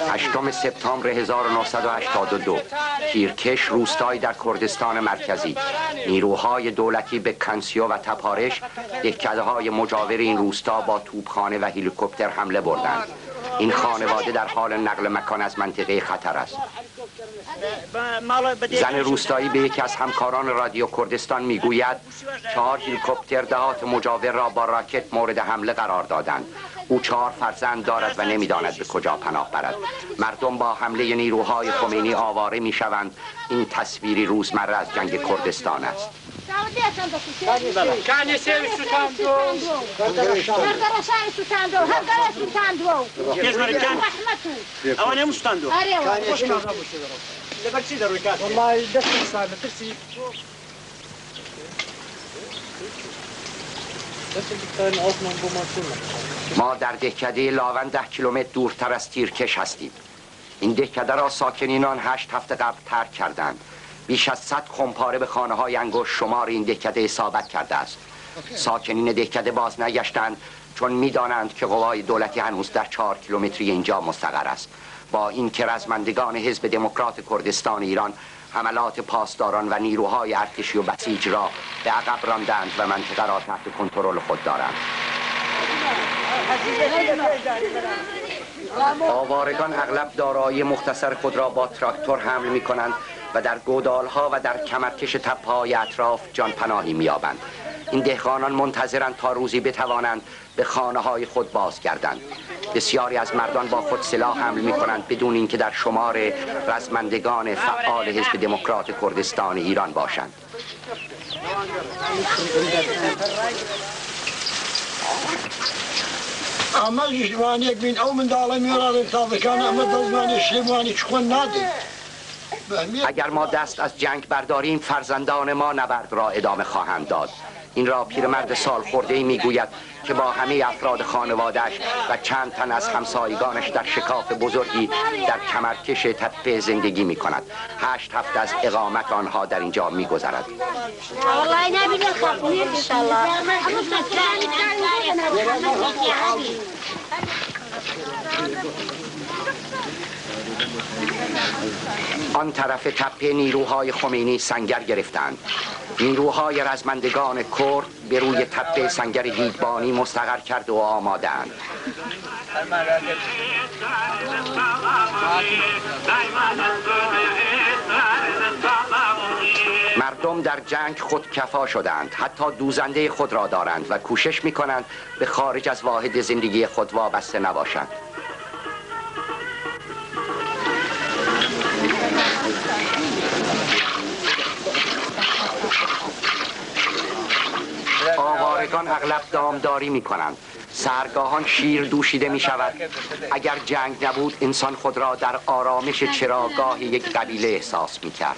هشتم سپتامبر 1982 تیرکش روستایی در کردستان مرکزی. نیروهای دولتی به کنسیو و تپارش دهکده‌های مجاور این روستا با توپخانه و هلیکوپتر حمله بردند. این خانواده در حال نقل مکان از منطقه خطر است. زن روستایی به یکی از همکاران رادیو کردستان میگوید 4 هلیکوپتر دهات مجاور را با راکت مورد حمله قرار دادند. او 4 فرزند دارد و نمیداند به کجا پناه برد. مردم با حمله نیروهای خمینی آواره میشوند. این تصویری روزمره از جنگ کردستان است. ما در دهکده لاون 10 کیلومتر دورتر از تیرکش هستیم. این دهکده را ساکنین آن 8 هفته قبل ترک کردند. بیش از 100 خمپاره به خانه‌های انگشت شمار این دهکده اصابت کرده است. ساکنین دهکده باز نگشتند چون می‌دانند که قوای دولتی هنوز در 4 کیلومتری اینجا مستقر است. با اینکه رزمندگان حزب دموکرات کردستان ایران حملات پاسداران و نیروهای ارتشی و بسیج را به عقب راندند و منطقه را تحت کنترل خود دارند. آوارگان اغلب دارایی مختصر خود را با تراکتور حمل می کنند و در گودالها و در کمرکش تپه‌های اطراف جان پناهی می یابند. این دهقانان منتظرند تا روزی بتوانند به خانه‌های خود بازگردند. بسیاری از مردان با خود سلاح حمل می کنند بدون اینکه در شمار رزمندگان فعال حزب دموکرات کردستان ایران باشند. اما جوانی بین او من داله میارن تابکان اما دزمانی شیوانی چخون ندید. اگر ما دست از جنگ برداریم فرزندان ما نبرد را ادامه خواهند داد. این را پیرمرد سالخورده‌ای میگوید که با همه افراد خانواده‌اش و چند تن از همسایگانش در شکاف بزرگی در کمرکش تپه زندگی می کند. 8 هفته از اقامت آنها در اینجا می گذرد. آن طرف تپه نیروهای خمینی سنگر گرفتند. نیروهای رزمندگان کرد به روی تپه سنگر دیدبانی مستقر کرده و آماده اند. مردم در جنگ خودکفا شدند، حتی دوزنده خود را دارند و کوشش می کنند به خارج از واحد زندگی خود وابسته نباشند. آوارگان اغلب دامداری می کنند. سحرگاهان شیر دوشیده می شود. اگر جنگ نبود انسان خود را در آرامش چراگاه یک قبیله احساس می کرد.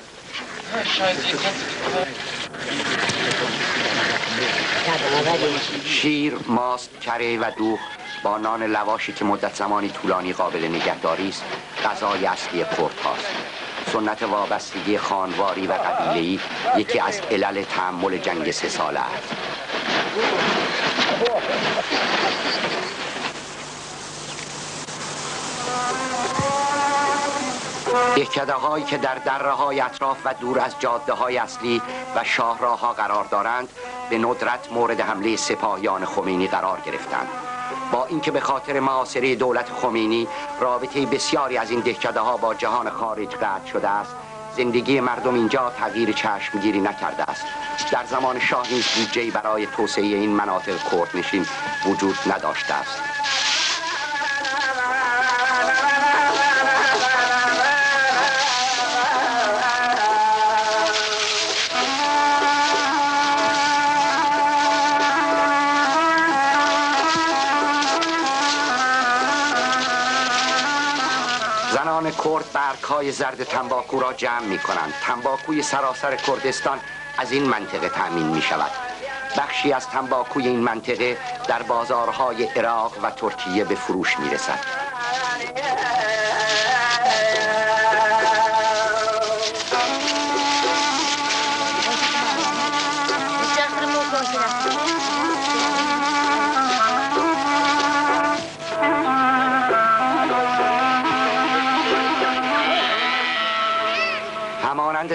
شیر، ماست، کره و دوغ با نان لواشی که مدت زمانی طولانی قابل نگهداری است غذای اصلی کرد هاست. سنت وابستگی خانواری و قبیله‌ای یکی از علل تحمل جنگ 3 ساله است. دهکده‌هایی که در دره‌های اطراف و دور از جاده‌های اصلی و شاهراه‌ها قرار دارند به ندرت مورد حمله سپاهیان خمینی قرار گرفتند. با اینکه به خاطر محاصره دولت خمینی رابطه بسیاری از این دهکده‌ها با جهان خارج قطع شده است، زندگی مردم اینجا تغییر چشمگیری نکرده است. در زمان شاه نیز بودجه‌ای برای توسعه این مناطق کردنشین وجود نداشته است. زنان کرد برگ‌های زرد تنباکو را جمع می کنند. تنباکوی سراسر کردستان از این منطقه تأمین می شود. بخشی از تنباکوی این منطقه در بازارهای عراق و ترکیه به فروش می رسد.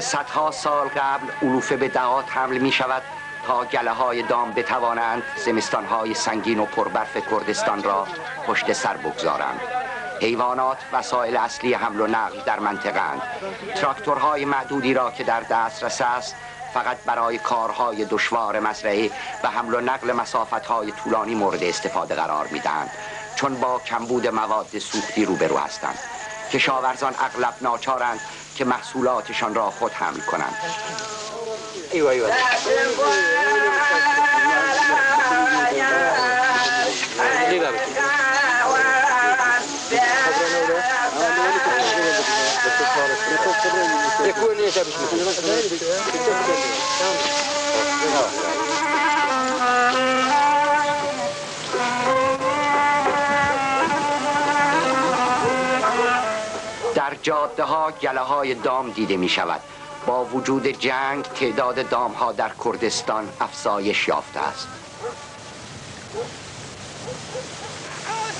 که صدها سال قبل علوفه به دهات حمل می شود تا گله های دام بتوانند زمستان های سنگین و پربرف کردستان را پشت سر بگذارند. حیوانات وسایل اصلی حمل و نقل در منطقه‌اند. تراکتورهای معدودی را که در دسترس است فقط برای کارهای دشوار مزرعه و حمل و نقل مسافت‌های طولانی مورد استفاده قرار می‌دهند، چون با کمبود مواد سوختی روبرو هستند. کشاورزان اغلب ناچارند که محصولاتشان را خود حمل کنند. در جاده ها گله های دام دیده می شود. با وجود جنگ تعداد دام ها در کردستان افزایش یافته است.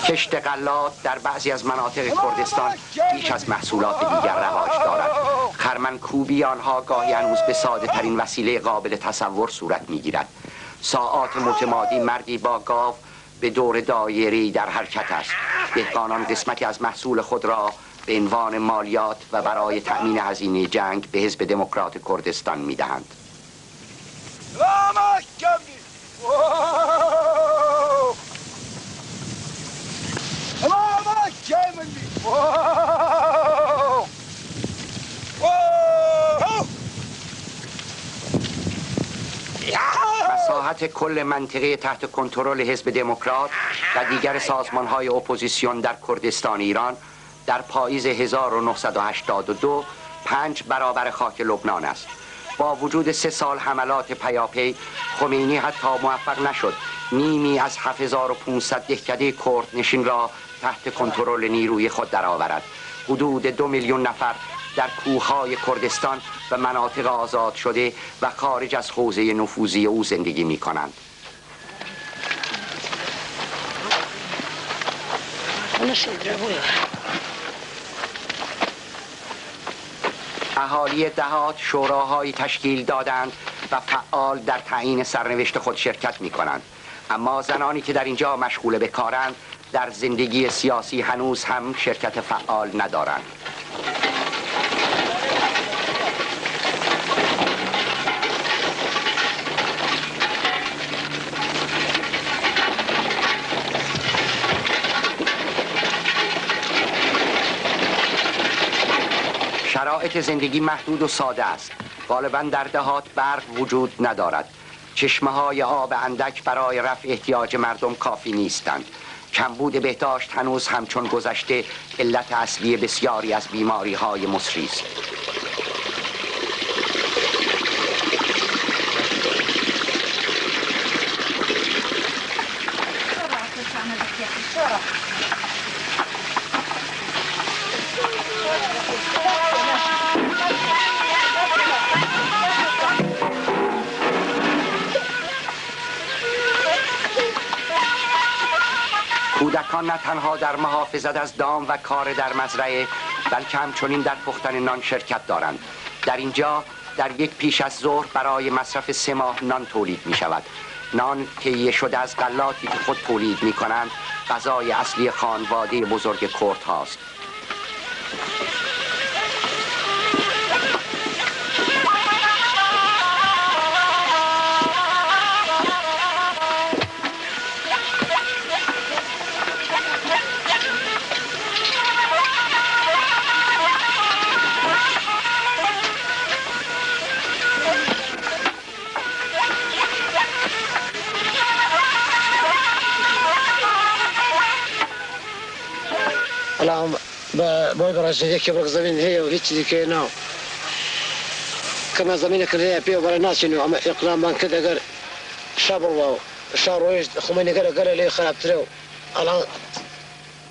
کشت غلات در بعضی از مناطق کردستان بیش از محصولات دیگر رواج دارد. خرمنکوبی آنها گاهی هنوز به ساده ترین وسیله قابل تصور صورت می گیرد. ساعات متمادی مردی با گاو به دور دایره‌ای در حرکت است. دهقانان قسمتی از محصول خود را به عنوان مالیات و برای تأمین هزینه جنگ به حزب دموکرات کردستان می دهند. مساحت کل منطقه تحت کنترل حزب دموکرات و دیگر سازمان‌های اپوزیسیون در کردستان ایران در پاییز 1982 5 برابر خاک لبنان است. با وجود 3 سال حملات پیاپی، خمینی حتی موفق نشد نیمی از 7500 دهکده کرد نشین را تحت کنترل نیروی خود درآورد. حدود 2 میلیون نفر در کوههای کردستان و مناطق آزاد شده و خارج از حوزه نفوذی او زندگی می کنند. اهالی دهات شوراهایی تشکیل دادند و فعال در تعیین سرنوشت خود شرکت می کنند. اما زنانی که در اینجا مشغول به کارند در زندگی سیاسی هنوز هم شرکت فعال ندارند. شرایط زندگی محدود و ساده است. غالباً در دهات برق وجود ندارد. چشمه‌های آب اندک برای رفع احتیاج مردم کافی نیستند. کمبود بهداشت هنوز همچون گذشته علت اصلی بسیاری از بیماری‌های مصری است. کودکان نه تنها در محافظت از دام و کار در مزرعه، بلکه همچنین در پختن نان شرکت دارند. در اینجا در یک پیش از ظهر برای مصرف 3 ماه نان تولید می شود. نان تهیه شده از غلاتی که خود تولید می کنند غذای اصلی خانواده بزرگ کرد هاست. الان باید برای یکی برای زمین هی و هیچ دیگه نه. کما زمینه که هی پیو برای ناس اینو اما اقلام من کده اگر شابر و شارویش خمینی اگر لی خراب ترو. الان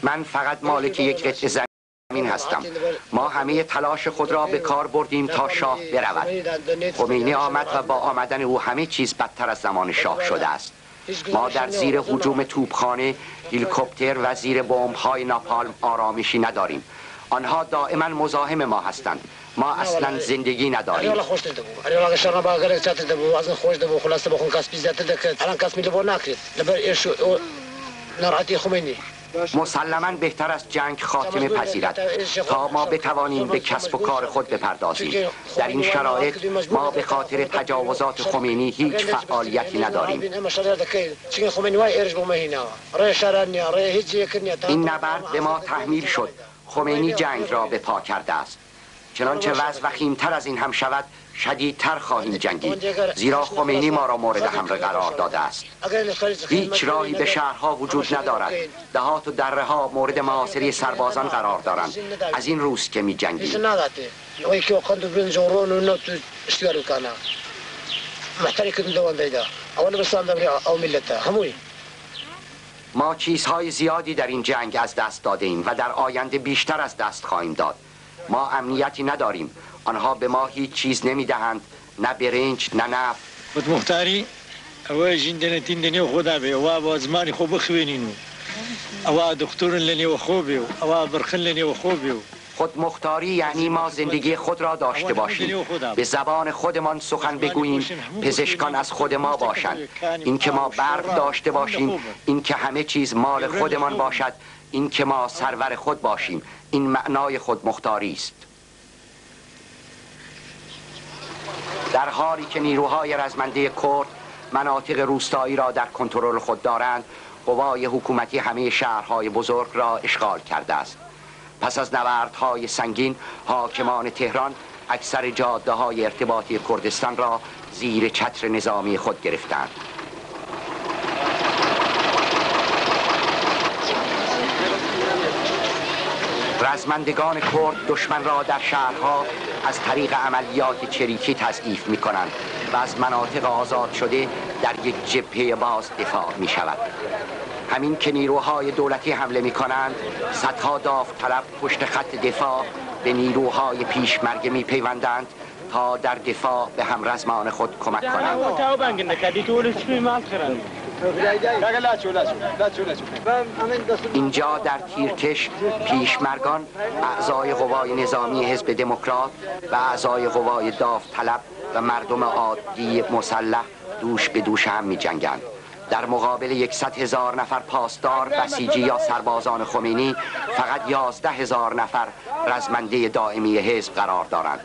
من فقط مالک یک قطعه زمین هستم. ما همه تلاش خود را به کار بردیم تا شاه برود. خمینی آمد و با آمدن او همه چیز بدتر از زمان شاه شده است. ما در زیر هجوم توپخانه، هلیکوپتر و زیر بمب‌های ناپالم آرامشی نداریم. آنها دائما مزاحم ما هستند. ما اصلا زندگی نداریم. اریالا خوش دبو اریالا شرنا باگر چات دبو از خوش دبو خلاص بخون کاس پیزات دکت الان کاس میلو نکرد لبر ایش ناراحتی خمینی. مسلماً بهتر است جنگ خاتمه پذیرد تا ما بتوانیم به کسب و کار خود بپردازیم. در این شرایط ما به خاطر تجاوزات خمینی هیچ فعالیتی نداریم. این نبرد به ما تحمیل شد. خمینی جنگ را به پا کرده است. چنانچه وضع وخیم‌تر از این هم شود شدیدتر خواهیم جنگید، زیرا خمینی ما را مورد حمله قرار داده است. هیچ راهی به شهرها وجود ندارد. دهات و دره ها مورد محاصره سربازان قرار دارند. از این روز که می جنگیم. ما چیزهای زیادی در این جنگ از دست داده ایم و در آینده بیشتر از دست خواهیم داد. ما امنیتی نداریم. آنها به ما هیچ چیز نمیدهند، نه برنج نه نفت. خود مختاری اوه جندنتین دنیا خدا به اوه بازمانی خوب بخوینینو اوه دکتر لنی و خوبیو اوه برخن لنی و خوبیو. خود مختاری یعنی ما زندگی خود را داشته باشیم، به زبان خودمان سخن بگوییم، پزشکان از خود ما باشند، اینکه ما برق داشته باشیم، اینکه همه چیز مال خودمان باشد، اینکه ما سرور خود باشیم. این معنای خود مختاری است. در حالی که نیروهای رزمنده کرد مناطق روستایی را در کنترل خود دارند، قوای حکومتی همه شهرهای بزرگ را اشغال کرده است. پس از نبردهای سنگین، حاکمان تهران اکثر جاده‌های ارتباطی کردستان را زیر چتر نظامی خود گرفتند. رزمندگان کرد دشمن را در شهرها از طریق عملیات چریکی تضعیف می کنند و از مناطق آزاد شده در یک جبهه باز دفاع می شود. همین که نیروهای دولتی حمله می کنند، صدها داوطلب پشت خط دفاع به نیروهای پیشمرگه می پیوندند تا در دفاع به همرزمان خود کمک کنند. اینجا در تیرکش پیشمرگان، اعضای قوای نظامی حزب دموکرات و اعضای قوای داوطلب و مردم عادی مسلح دوش به دوش هم می جنگند. در مقابل 100,000 نفر پاسدار، بسیجی یا سربازان خمینی، فقط 11,000 نفر رزمنده دائمی حزب قرار دارند.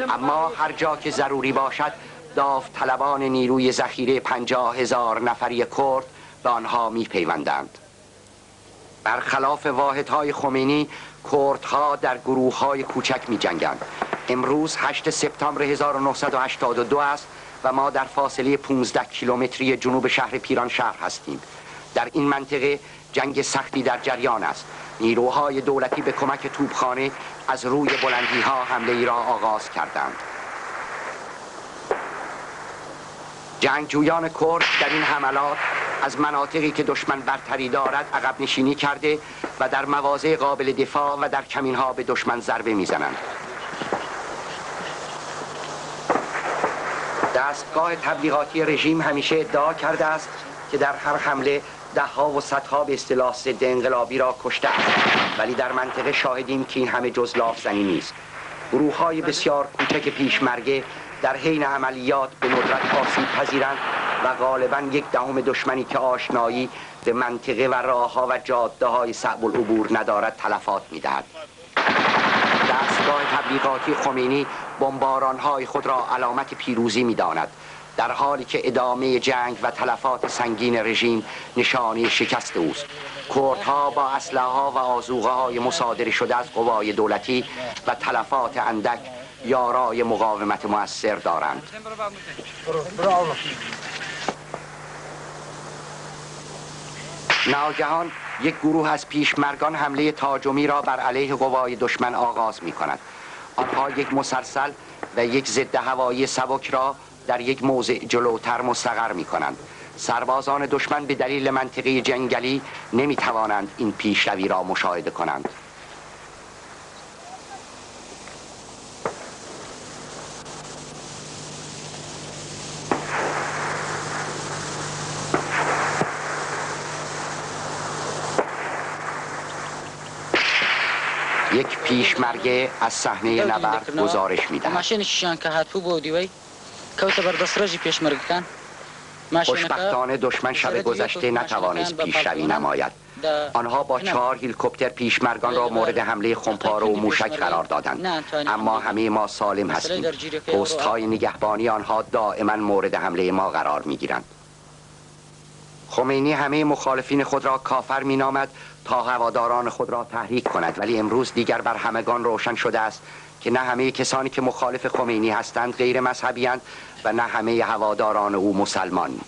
اما هر جا که ضروری باشد، داوطلبان نیروی ذخیره 50,000 نفری کرد به آنها می پیوندند. برخلاف واحدهای خمینی، کردها در گروه‌های کوچک می جنگند. امروز 8 سپتامبر 1982 است و ما در فاصله 15 کیلومتری جنوب شهر پیرانشهر هستیم. در این منطقه جنگ سختی در جریان است. نیروهای دولتی به کمک توپخانه از روی بلندی‌ها حمله ای را آغاز کردند. جنگجویان کرد در این حملات از مناطقی که دشمن برتری دارد عقب نشینی کرده و در مواضع قابل دفاع و در کمین‌ها به دشمن ضربه می‌زنند. دستگاه تبلیغاتی رژیم همیشه ادعا کرده است که در هر حمله ده‌ها و صدها به اصطلاح ضد انقلابی را کشته است، ولی در منطقه شاهدیم که این همه جز لافزنی نیست. گروه‌های بسیار کوچک پیشمرگه در حین عملیات به ندرت آسیب پذیرند و غالباً 1/10 دشمنی که آشنایی به منطقه و راه‌ها و جاده‌های صعب العبور ندارد تلفات می‌دهد. دستگاه تبلیغاتی خمینی بمباران‌های خود را علامت پیروزی می‌داند، در حالی که ادامه جنگ و تلفات سنگین رژیم نشانه شکست اوست. کردها با اسلحه‌ها و آذوقه‌های مصادره شده از قوای دولتی و تلفات اندک یارای مقاومت مؤثر دارند. ناگهان یک گروه از پیشمرگان حمله تهاجمی را بر علیه قوای دشمن آغاز می کند. آنها یک مسلسل و یک ضد هوایی سبک را در یک موضع جلوتر مستقر می کنند. سربازان دشمن به دلیل منطقه جنگلی نمی توانند این پیشروی را مشاهده کنند. یک پیشمرگه از صحنه نبرد گزارش می‌دهد. ماشینشان که هاتفو بودی وی کوت بردسترژی پیشمرگکان خوشبختانه دشمن شب گذشته نتوانست پیشروی نماید. آنها با 4 هلیکوپتر پیشمرگان را مورد حمله خمپاره و موشک قرار دادند، اما همه ما سالم هستیم. پست‌های نگهبانی آنها دائما مورد حمله ما قرار می‌گیرند. خمینی همه مخالفین خود را کافر می‌نامد تا هواداران خود را تحریک کند، ولی امروز دیگر بر همگان روشن شده است که نه همه کسانی که مخالف خمینی هستند غیر مذهبی اند و نه همه هواداران او مسلمان.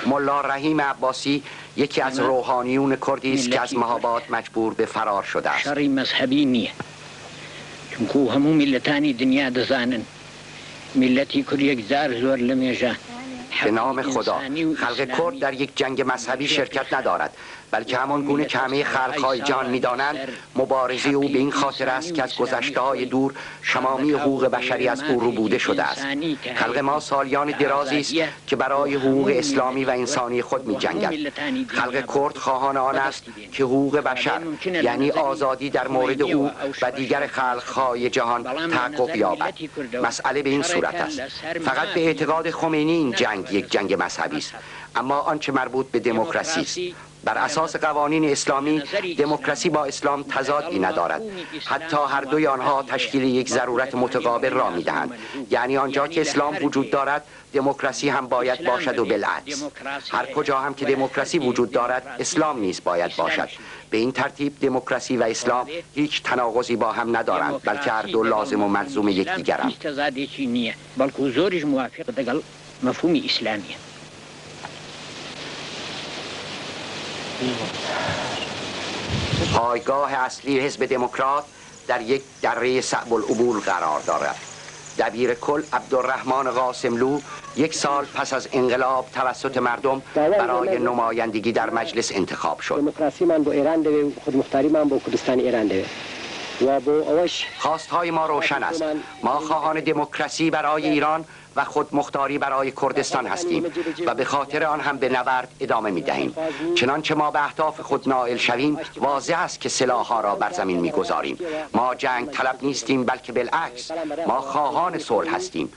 ملا رحیم عباسی یکی از روحانیون کردی است که از مهاباد مجبور به فرار شده است. شر مذهبی نیه، چون همو ملتانی دنیا دزانن ملتی کرد یک زار زور لمیجه. به نام خدا، خلق کرد در یک جنگ مذهبی شرکت ندارد، بلکه همان گونه که همه خلق‌های جهان می‌دانند مبارزه او به این خاطر است که از گذشته‌های دور تمامی حقوق بشری از او ربوده شده است. خلق ما سالیان درازی است که برای حقوق اسلامی و انسانی خود می‌جنگد. خلق کرد خواهان آن است که حقوق بشر یعنی آزادی در مورد او و دیگر خلق‌های جهان تحقق یابد. مسئله به این صورت است. فقط به اعتقاد خمینی این جنگ یک جنگ مذهبی است، اما آنچه مربوط به دموکراسی است، بر اساس قوانین اسلامی دموکراسی با اسلام تضادی ندارد. حتی هر دوی آنها تشکیل یک ضرورت متقابل را می‌دهند، یعنی آنجا که اسلام وجود دارد دموکراسی هم باید باشد و بالعکس. هر کجا هم که دموکراسی وجود دارد اسلام نیز باید باشد. به این ترتیب دموکراسی و اسلام هیچ تناقضی با هم ندارند، بلکه هر دو لازم و ملزوم یکدیگرند. بلکه زورش موافق دگل مفهوم اسلامی. پایگاه اصلی حزب دموکرات در یک دره صعب العبور قرار دارد. دبیر کل عبدالرحمن قاسملو 1 سال پس از انقلاب توسط مردم برای نمایندگی در مجلس انتخاب شد. دموکراسی من با ایران دوی، خودمختاری من با کردستان ایران دوی. خواستهای ما روشن است. ما خواهان دموکراسی برای ایران و خودمختاری برای کردستان هستیم و به خاطر آن هم به نبرد ادامه می دهیم. چنانچه ما به اهداف خود نائل شویم واضح است که سلاح‌ها را بر زمین می گذاریم. ما جنگ طلب نیستیم، بلکه بالعکس ما خواهان صلح هستیم.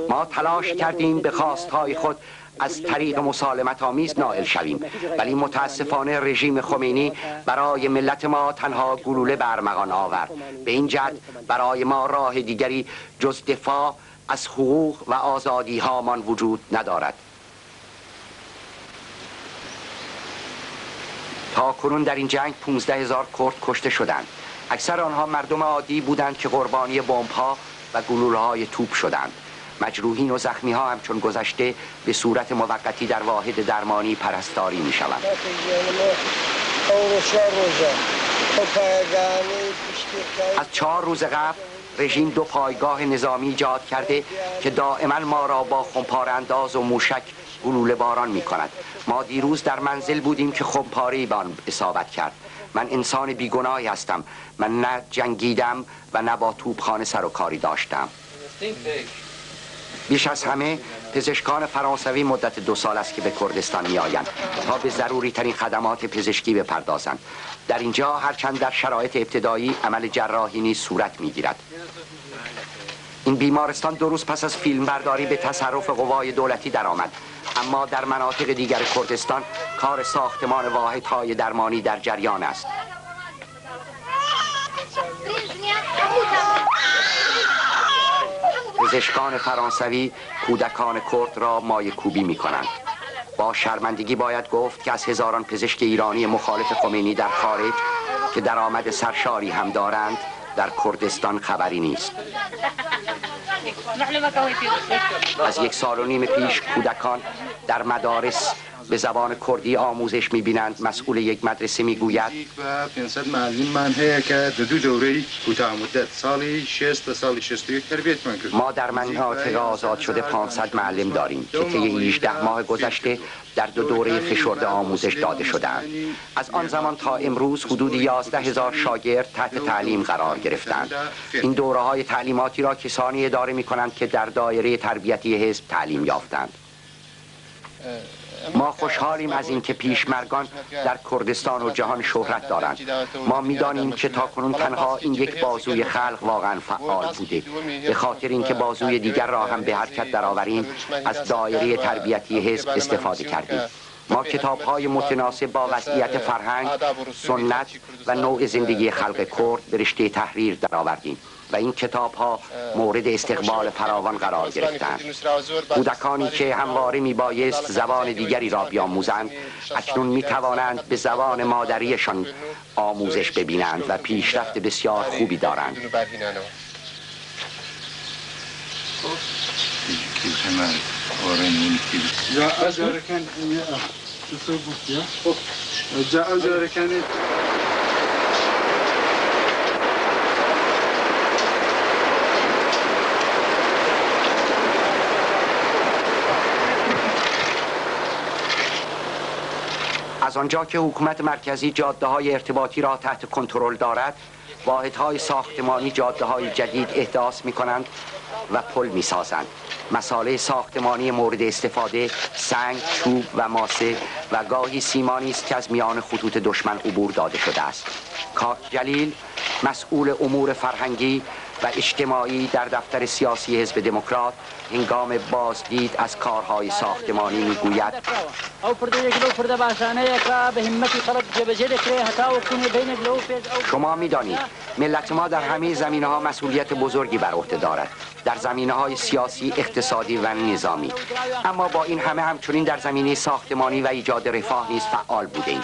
ما تلاش کردیم به خواستهای خود از طریق مسالمت آمیز نائل شویم، ولی متاسفانه رژیم خمینی برای ملت ما تنها گلوله بر ارمغان آورد. به این جهت برای ما راه دیگری جز دفاع از حقوق و آزادی هامان وجود ندارد. تا کنون در این جنگ 15,000 کرد کشته شدند. اکثر آنها مردم عادی بودند که قربانی بمب‌ها و گلوله‌های توپ شدند. مجروحین و زخمی ها همچون گذشته به صورت موقتی در واحد درمانی پرستاری می شوند. از 4 روز قبل رژیم 2 پایگاه نظامی ایجاد کرده که دائما ما را با خمپاره انداز و موشک گلوله باران می کند. ما دیروز در منزل بودیم که خمپاره‌ای به آن اصابت کرد. من انسان بیگناهی هستم. من نه جنگیدم و نه با توپخانه سر و کاری داشتم. بیش از همه پزشکان فرانسوی مدت 2 سال است که به کردستان می آیند تا به ضروری ترین خدمات پزشکی بپردازند. در اینجا هرچند در شرایط ابتدایی عمل جراحی نیز صورت می گیرد. این بیمارستان 2 روز پس از فیلمبرداری به تصرف قوای دولتی درآمد، اما در مناطق دیگر کردستان کار ساختمان واحدهای درمانی در جریان است. پزشکان فرانسوی کودکان کرد را مایه کوبی می کنند. با شرمندگی باید گفت که از هزاران پزشک ایرانی مخالف خمینی در خارج که درآمد سرشاری هم دارند در کردستان خبری نیست. از 1.5 سال پیش کودکان در مدارس به زبان کردی آموزش می‌بینند. مسئول یک مدرسه می‌گوید 500 معلم من هست که 2 دوره کوتاه مدت سالی 6 تا سالی 61 تربیت من کرد. ما در مناطق آزاد شده 500 معلم داریم که طی 18 ماه گذشته در 2 دوره فشرده آموزش داده شدند. از آن زمان تا امروز حدود 11,000 شاگرد تحت تعلیم قرار گرفتند. این دوره‌های تعلیماتی را کسانی اداره می‌کنند که در دایره تربیتی حزب تعلیم یافتند. ما خوشحالیم از اینکه پیشمرگان در کردستان و جهان شهرت دارند. ما می‌دانیم که تاکنون تنها این یک بازوی خلق واقعا فعال بوده. به خاطر اینکه بازوی دیگر را هم به حرکت درآوریم، از دایره تربیتی حزب استفاده کردیم. ما کتاب‌های متناسب با وضعیت فرهنگ، سنت و نوع زندگی خلق کرد به رشته تحریر درآوردیم و این کتاب‌ها مورد استقبال فراوان قرار گرفتند. کودکانی که همواره میبایست زبان دیگری را بیاموزند، اکنون میتوانند به زبان مادریشان آموزش ببینند و پیشرفت بسیار خوبی دارند. از آنجا که حکومت مرکزی جاده‌های ارتباطی را تحت کنترل دارد، واحدهای ساختمانی جاده‌های جدید احداث می‌کنند و پل می‌سازند. مساله ساختمانی مورد استفاده سنگ، چوب و ماسه و گاهی سیمانی است که از میان خطوط دشمن عبور داده شده است. کاک جلیل، مسئول امور فرهنگی و اجتماعی در دفتر سیاسی حزب دموکرات، هنگام بازدید از کارهای ساختمانی میگوید: شما میدانید ملت ما در همه زمینه‌ها مسئولیت بزرگی بر عهده دارد، در زمینه‌های سیاسی، اقتصادی و نظامی، اما با این همه همچنین در زمینه ساختمانی و ایجاد رفاه نیز فعال بودیم.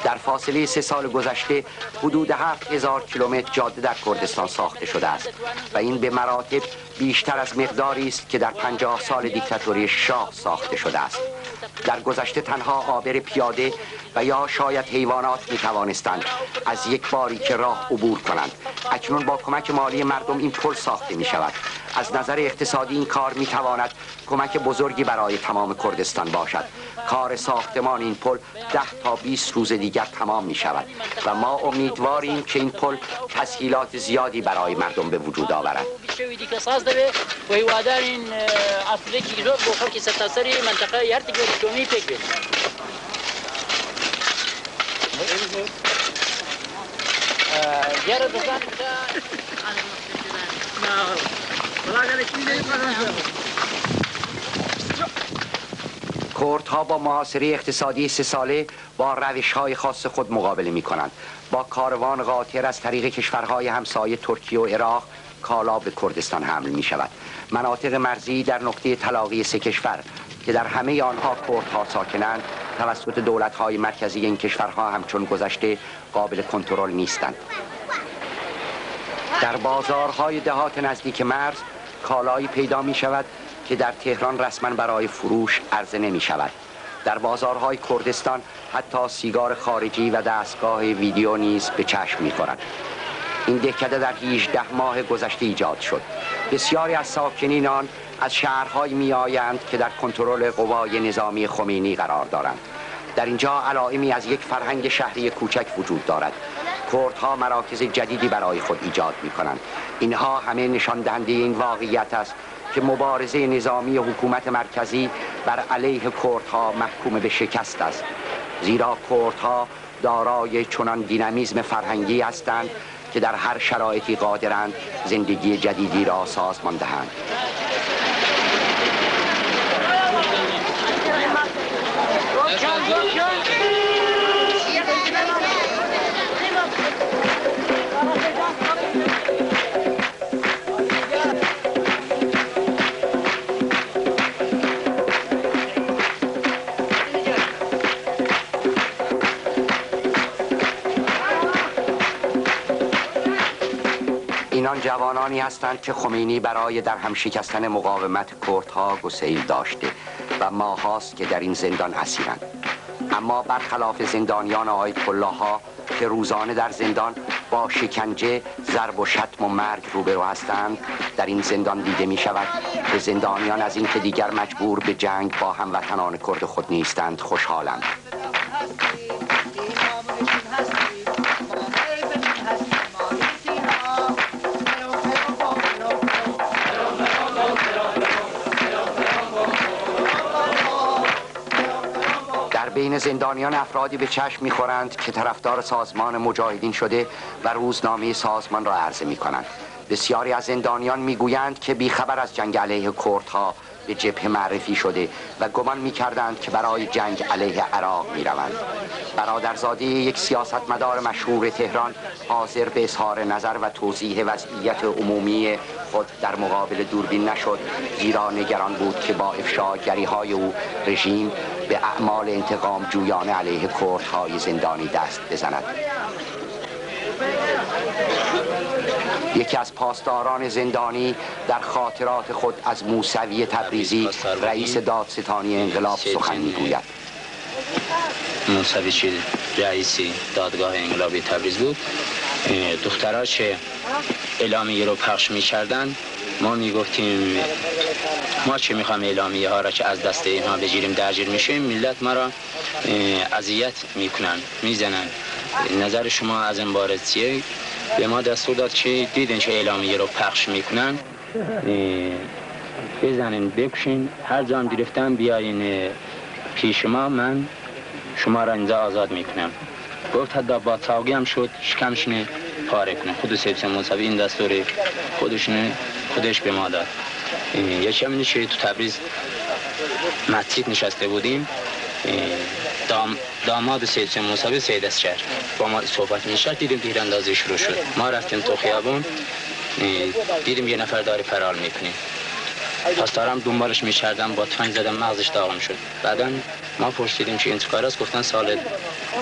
در فاصله 3 سال گذشته حدود 7000 کیلومتر جاده در کردستان ساخته شده است و این به مراتب بیشتر از مقداری است که در 50 سال دیکتاتوری شاه ساخته شده است. در گذشته تنها عابر پیاده و یا شاید حیوانات می توانستند از یک باریک راه عبور کنند. اکنون با کمک مالی مردم این پل ساخته می شود. از نظر اقتصادی این کار می تواند کمک بزرگی برای تمام کردستان باشد. کار ساختمان این پل 10 تا 20 روز دیگر تمام می شود و ما امیدواریم که این پل تسهیلات زیادی برای مردم به وجود آورد. کردها با محاصره اقتصادی 3 ساله با روش‌های خاص خود مقابله می‌کنند. با کاروان قاطر از طریق کشورهای همسایه ترکیه و عراق کالا به کردستان حمل می‌شود. مناطق مرزی در نقطه تلاقی 3 کشور که در همه آنها کردها ساکنند توسط دولت‌های مرکزی این کشورها همچون گذشته قابل کنترل نیستند. در بازارهای دهات نزدیک مرز کالایی پیدا می شود که در تهران رسما برای فروش عرضه نمی شود. در بازارهای کردستان حتی سیگار خارجی و دستگاه ویدیو نیز به چشم می خورد. این دهکده در 18 ماه گذشته ایجاد شد. بسیاری از ساکنین آن از شهرهایی می آیند که در کنترل قوای نظامی خمینی قرار دارند. در اینجا علائمی از یک فرهنگ شهری کوچک وجود دارد. کردها مراکز جدیدی برای خود ایجاد می کنند. اینها همه نشان دهنده این واقعیت است که مبارزه نظامی حکومت مرکزی بر علیه کردها محکوم به شکست است، زیرا کردها دارای چنان دینامیزم فرهنگی هستند که در هر شرایطی قادرند زندگی جدیدی را سازمان دهند. اینان جوانانی هستند که خمینی برای در هم شکستن مقاومت کردها گسیل داشته و ماهاست که در این زندان اسیرند. اما برخلاف زندانیان آیت الله ها که روزانه در زندان با شکنجه، ضرب و شتم و مرگ روبرو هستند، در این زندان دیده می شود که زندانیان از اینکه دیگر مجبور به جنگ با هموطنان کرد خود نیستند خوشحالند. بین زندانیان افرادی به چشم می‌خورند که طرفدار سازمان مجاهدین شده و روزنامه سازمان را عرضه می‌کنند. بسیاری از زندانیان می‌گویند که بیخبر از جنگ علیه کردها به جبهه معرفی شده و گمان می‌کردند که برای جنگ علیه عراق می‌روند. برادرزاده یک سیاستمدار مشهور تهران حاضر به اظهار نظر و توضیح وضعیت عمومی خود در مقابل دوربین نشد، زیرا نگران بود که با افشاگری‌های او رژیم به اعمال انتقام جویانه علیه کردهای زندانی دست بزند. یکی از پاسداران زندانی در خاطرات خود از موسوی تبریزی رئیس دادستانی انقلاب سخن میگوید. موسوی چه رئیس دادگاه انقلابی تبریز بود، دختراش اعلامیه رو پخش می‌کردن، ما میگفتیم ما چه میخوام اعلامیه ها را که از دست اینها بگیریم درگیر میشیم، ملت ما را اذیت میکنن، میزنن. نظر شما از این باره چیه؟ به ما دستور داد که دیدین که اعلامیه رو پخش میکنن بزنین بکشین، هر جا هم گرفتن بیاین پیش ما، من شما را اینجا آزاد میکنم. گفت حتی با تاوگی هم شد شکمشونه پاره کنه. خود سید موسوی این دستور خودش به ما داد. یکی همینه که تو تبریز مسجد نشسته بودیم، داماد سید موسوی سید اسکر با ما صحبت می‌کرد، دیدیم تیراندازی شروع شد. ما رفتیم تو خیابون، دیدیم یه نفر داره فرار میکنه. پاسدارم دنبالش می‌کردم، با تفنگ زدم، مغزش داغم شد. بعداً ما پرسیدیم که این چیکار است؟ گفتن سال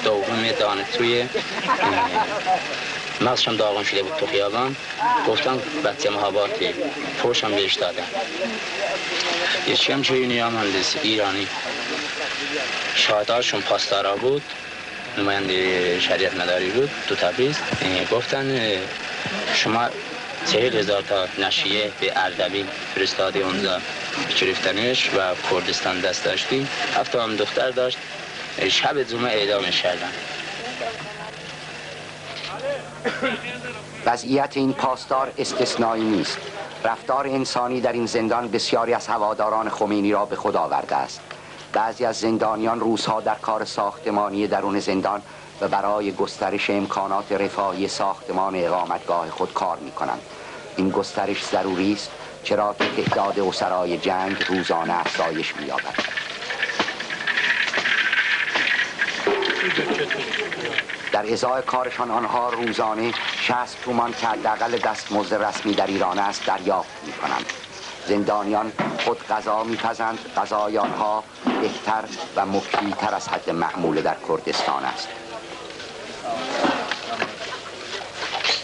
دوم دانشجوی مغزشم داغم شده بود تو خیابان. گفتم بچه محاباتی پوشم بهش دادم. یکی هم چه مهندس ایرانی شاهدارشون پاسدارا بود، نماینده شریعت مداری بود تو تبریز. گفتن شما 40,000 تا نشریه به اردبیل فرستاده اونجا گرفتنش و کردستان دست داشتیم. 7 هم دختر داشت، شب جمعه اعدامش کردن. وضعیت این پاسدار استثنایی نیست. رفتار انسانی در این زندان بسیاری از هواداران خمینی را به خود آورده است. بعضی از زندانیان روزها در کار ساختمانی درون زندان و برای گسترش امکانات رفاهی ساختمان اقامتگاه خود کار می کنند. این گسترش ضروری است، چرا که تعداد اسرای جنگ روزانه افزایش می یابد. در ازای کارشان آنها روزانه 60 تومان که حداقل دستمزد رسمی در ایران است دریافت می کنند. زندانیان خود غذا می‌پزند، غذای آنها بهتر و مفیدتر از حد معمول در کردستان است.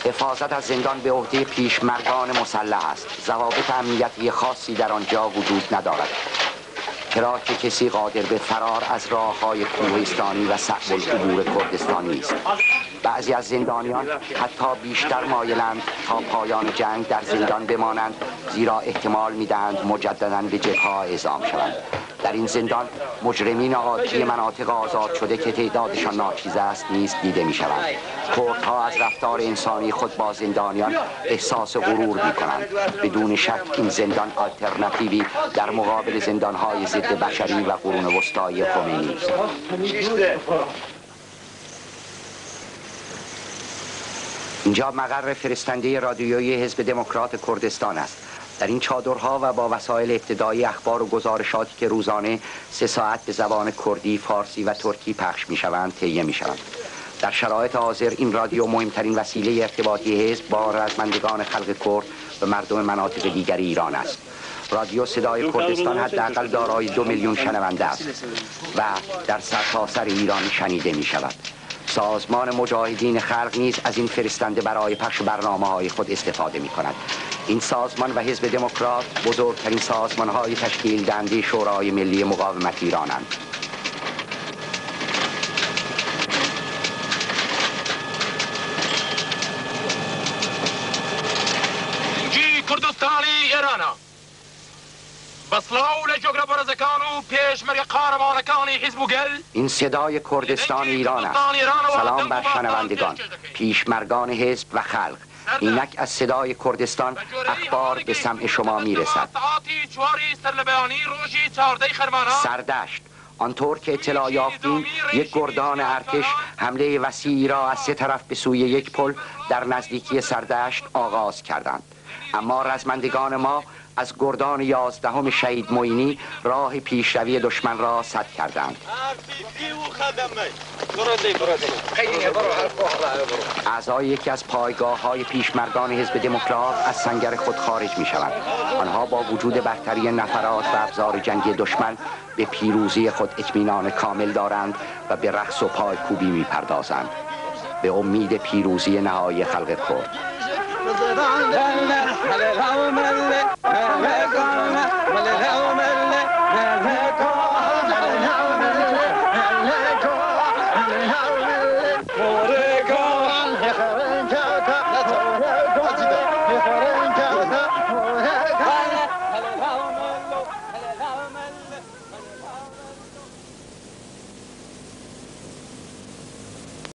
حفاظت از زندان به عهده پیشمردان مسلح است. ضوابط امنیتی خاصی در آنجا وجود ندارد، چرا که کسی قادر به فرار از راه‌های کوهستانی و صعب العبور کردستان نیست. بعضی از زندانیان حتی بیشتر مایلند تا پایان جنگ در زندان بمانند، زیرا احتمال می‌دهند مجدداً به جبهه‌ها اعزام شوند. در این زندان مجرمین عادی مناطق آزاد شده که تعدادشان ناچیز است نیز دیده می‌شوند. کردها از رفتار انسانی خود با زندانیان احساس غرور می‌کنند. بدون شک این زندان آلترناتیوی در مقابل زندان‌های ضد بشری و قرون وسطایی خمینی است. اینجا مقر فرستنده رادیویی حزب دموکرات کردستان است. در این چادرها و با وسایل ابتدایی اخبار و گزارشاتی که روزانه 3 ساعت به زبان کردی، فارسی و ترکی پخش می‌شوند تهیه می‌شوند. در شرایط حاضر این رادیو مهمترین وسیله ارتباطی حزب با رزمندگان خلق کرد و مردم مناطق دیگر ایران است. رادیو صدای کردستان حداقل دارای 2 میلیون شنونده است و در سرتاسر ایران شنیده می‌شود. سازمان مجاهدین خلق نیز از این فرستنده برای پخش برنامه‌های خود استفاده می‌کند. این سازمان و حزب دموکرات بزرگترین سازمان‌های تشکیل دهنده شورای ملی مقاومت ایرانند. کردستانی ایران این صدای کردستان ایران است. سلام بر شنوندگان، پیشمرگان حزب و خلق. اینک از صدای کردستان اخبار به سمع شما میرسد. سردشت، آنطور که اطلاع یافتیم یک گردان ارتش حمله وسیعی را از سه طرف به سوی یک پل در نزدیکی سردشت آغاز کردند، اما رزمندگان ما از گردان 11 شهید معینی راه پیشروی دشمن را سد کردند. اعضای یکی از پایگاه‌های پیشمردان حزب دموکرات از سنگر خود خارج می‌شوند. آنها با وجود برتری نفرات و ابزار جنگی دشمن به پیروزی خود اطمینان کامل دارند و به رقص و پایکوبی می‌پردازند به امید پیروزی نهایی خلق کرد.